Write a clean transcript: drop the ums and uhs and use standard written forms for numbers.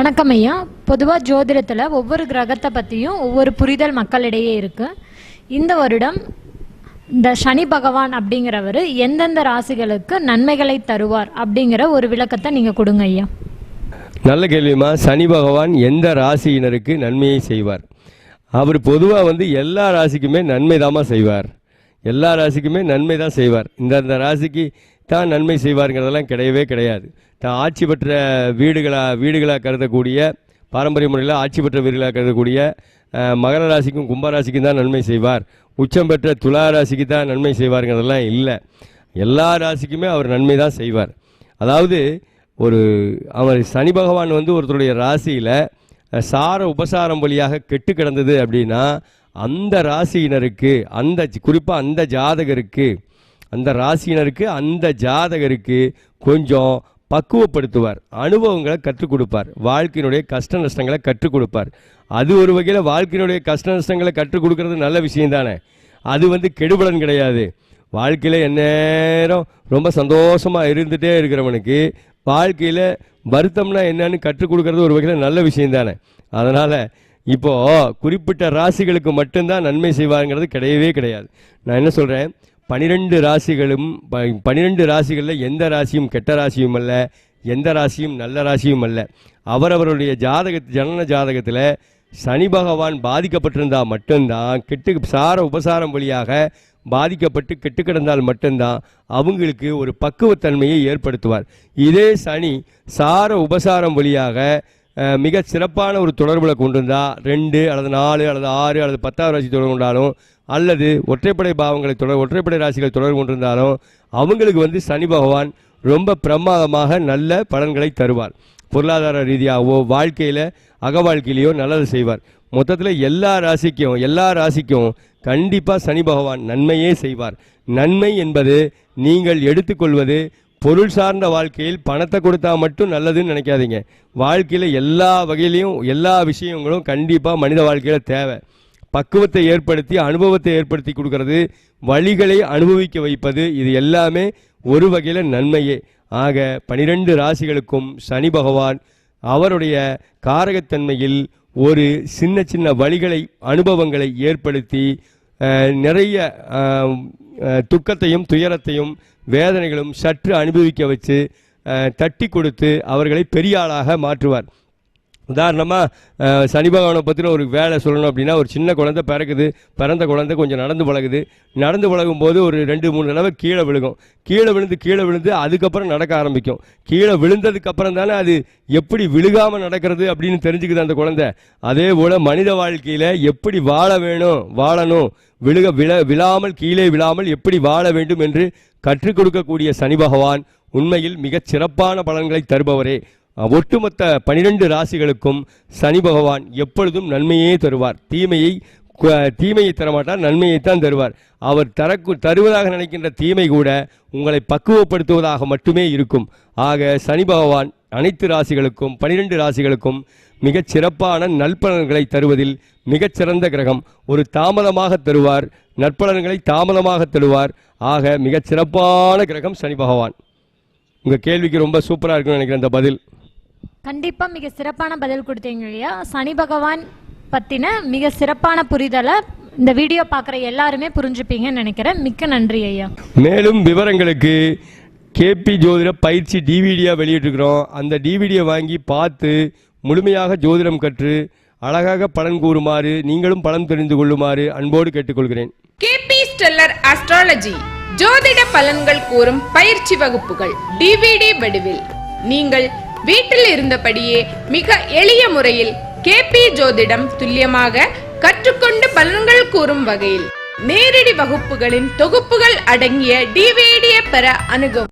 வணக்கம் ஐயா. பொதுவாக ஜோதிடத்தில் ஒவ்வொரு கிரகத்தை பற்றியும் ஒவ்வொரு புரிதல் மக்களிடையே இருக்குது. இந்த வருடம் இந்த சனி பகவான் அப்படிங்கிறவர் எந்தெந்த ராசிகளுக்கு நன்மைகளை தருவார் அப்படிங்கிற ஒரு விளக்கத்தை நீங்கள் கொடுங்க ஐயா. நல்ல கேள்விமா. சனி பகவான் எந்த ராசியினருக்கு நன்மையை செய்வார்? அவர் பொதுவாக எல்லா ராசிக்குமே நன்மை தாமா செய்வார். எல்லா ராசிக்குமே நன்மை தான் செய்வார். இந்த ராசிக்கு தான் நன்மை செய்வாருங்கிறதெல்லாம் கிடையவே கிடையாது. தான் ஆட்சி பெற்ற வீடுகளாக கருதக்கூடிய பாரம்பரிய முறையில் ஆட்சி பெற்ற வீடுகளாக கருதக்கூடிய மகர ராசிக்கும் கும்பராசிக்கும் தான் நன்மை செய்வார், உச்சம் பெற்ற துலா ராசிக்கு தான் நன்மை செய்வாருங்கிறதெல்லாம் இல்லை. எல்லா ராசிக்குமே அவர் நன்மை தான் செய்வார். அதாவது அவர் சனி பகவான் ஒருத்தருடைய ராசியில் சார உபசாரம் வழியாக கெட்டு கிடந்தது அப்படின்னா அந்த ராசியினருக்கு குறிப்பாக அந்த ராசியினருக்கு அந்த ஜாதகருக்கு கொஞ்சம் பக்குவப்படுத்துவார், அனுபவங்களை கற்றுக் கொடுப்பார், வாழ்க்கையினுடைய கஷ்ட நஷ்டங்களை கற்றுக் கொடுப்பார். அது ஒரு வகையில் வாழ்க்கையினுடைய கஷ்ட நஷ்டங்களை கற்றுக் கொடுக்கறது நல்ல விஷயம் தானே. அது கெடுபலன் கிடையாது. வாழ்க்கையில் எந்நேரம் ரொம்ப சந்தோஷமாக இருந்துகிட்டே இருக்கிறவனுக்கு வாழ்க்கையில் வருத்தம்னா என்னன்னு கற்றுக் கொடுக்கறது ஒரு வகையில் நல்ல விஷயம் தானே. அதனால் இப்போது குறிப்பிட்ட ராசிகளுக்கு மட்டும்தான் நன்மை செய்வாருங்கிறது கிடையவே கிடையாது. நான் என்ன சொல்கிறேன், 12 ராசிகளில் எந்த ராசியும் கெட்ட ராசியும் அல்ல, எந்த ராசியும் நல்ல ராசியும் அல்ல. அவரவருடைய ஜனன ஜாதகத்தில் சனி பகவான் பாதிக்கப்பட்டிருந்தால் மட்டும்தான் சார உபசாரம் வழியாக பாதிக்கப்பட்டு கெட்டு கிடந்தால் மட்டும்தான் அவங்களுக்கு ஒரு பக்குவத்தன்மையை ஏற்படுத்துவார். இதே சனி சார உபசாரம் வழியாக மிக சிறப்பான ஒரு தொடர்பில் கொண்டு வந்தால் 2 அல்லது 4 அல்லது 6 அல்லது 10ஆம் ராசி தொடர்பு கொண்டாலும் அல்லது ஒற்றைப்படை ராசிகள் தொடர்பு கொண்டிருந்தாலும் அவங்களுக்கு சனி பகவான் ரொம்ப பிரமாதமாக நல்ல பலன்களை தருவார். பொருளாதார ரீதியாகவோ வாழ்க்கையில் அக வாழ்க்கையிலையோ நல்லது செய்வார். மொத்தத்தில் எல்லா ராசிக்கும் கண்டிப்பாக சனி பகவான் நன்மையே செய்வார். நன்மை என்பது நீங்கள் எடுத்துக்கொள்வது பொருள் சார்ந்த வாழ்க்கையில் பணத்தை கொடுத்தா மட்டும் நல்லதுன்னு நினைக்காதீங்க. வாழ்க்கையில் எல்லா வகையிலையும் எல்லா விஷயங்களும் கண்டிப்பாக மனித வாழ்க்கையில் தேவை. பக்குவத்தை ஏற்படுத்தி அனுபவத்தை ஏற்படுத்தி கொடுக்கறது, வழிகளை அனுபவிக்க வைப்பது, இது எல்லாமே ஒரு வகையில் நன்மையே. ஆக 12 ராசிகளுக்கும் சனி பகவான் அவருடைய காரகத்தன்மையில் ஒரு சின்ன வழிகளை அனுபவங்களை ஏற்படுத்தி நிறைய துக்கத்தையும் துயரத்தையும் வேதனைகளும் சற்று அனுபவிக்க வச்சு தட்டி கொடுத்து அவர்களை பெரிய ஆளாக மாற்றுவார். உதாரணமாக சனி பகவானை பற்றின ஒரு வேலை சொல்லணும் அப்படின்னா, ஒரு சின்ன குழந்தை பிறந்த குழந்தை கொஞ்சம் நடந்து பழகும் போது ஒரு 2-3 தடவை கீழே விழுந்து அதுக்கப்புறம் நடக்க ஆரம்பிக்கும். கீழே விழுந்ததுக்கப்புறம் தானே அது எப்படி விழுகாமல் நடக்கிறது அப்படின்னு தெரிஞ்சுக்குது அந்த குழந்தை. அதே போல் மனித வாழ்க்கையில் எப்படி வாழணும் விழாமல் கீழே விழாமல் எப்படி வாழ வேண்டும் என்று கற்றுக் கொடுக்கக்கூடிய சனி பகவான் உண்மையில் மிகச் சிறப்பான பலன்களை தருபவரே. ஒட்டுமொத்த 12 ராசிகளுக்கும் சனி பகவான் எப்பொழுதும் நன்மையே தருவார். தீமையை தரமாட்டார், நன்மையைத்தான் தருவார். அவர் தருவதாக நினைக்கின்ற தீமை கூட உங்களை பக்குவப்படுத்துவதாக மட்டுமே இருக்கும். ஆக சனி பகவான் அனைத்து ராசிகளுக்கும் 12 ராசிகளுக்கும் மிகச் சிறப்பான நற்பலன்களை தருவதில் மிகச்சிறந்த கிரகம். ஒரு தாமதமாக தருவார், நற்பலன்களை தாமதமாக தருவார். ஆக மிகச் சிறப்பான கிரகம் சனி பகவான். உங்கள் கேள்விக்கு ரொம்ப சூப்பராக இருக்குன்னு நினைக்கிறேன் இந்த பதில். கண்டிப்பாக மிக சிறப்பான பதில் கொடுத்தீங்க இல்லையா. சனி பகவான் பற்றின மிக சிறப்பான புரிதலை இந்த வீடியோ பார்க்குற எல்லாருமே புரிஞ்சுப்பீங்கன்னு நினைக்கிறேன். மிக்க நன்றி ஐயா. மேலும் விவரங்களுக்கு கேபி ஜோதிட பயிற்சி டிவிடியாக வெளியிட்டிருக்கிறோம். அந்த டிவிடியை வாங்கி பார்த்து முழுமையாக ஜோதிடம் கற்று அழகாக பலன் கூறுமாறு, நீங்களும் பலன் தெரிந்து கொள்ளுமாறு அன்போடு கேட்டுக்கொள்கிறேன். கேபி ஸ்டெல்லர் அஸ்ட்ராலஜி ஜோதிட பலன்கள் கூறும் பயிற்சி வகுப்புகள் டிவிடி வடிவில் நீங்கள் வீட்டில் இருந்தபடியே மிக எளிய முறையில் கேபி ஜோதிடம் துல்லியமாக கற்றுக்கொண்டு பலன்கள் கூறும் வகையில் நேரடி வகுப்புகளின் தொகுப்புகள் அடங்கிய டிவிடியை பெற அணுகவும்.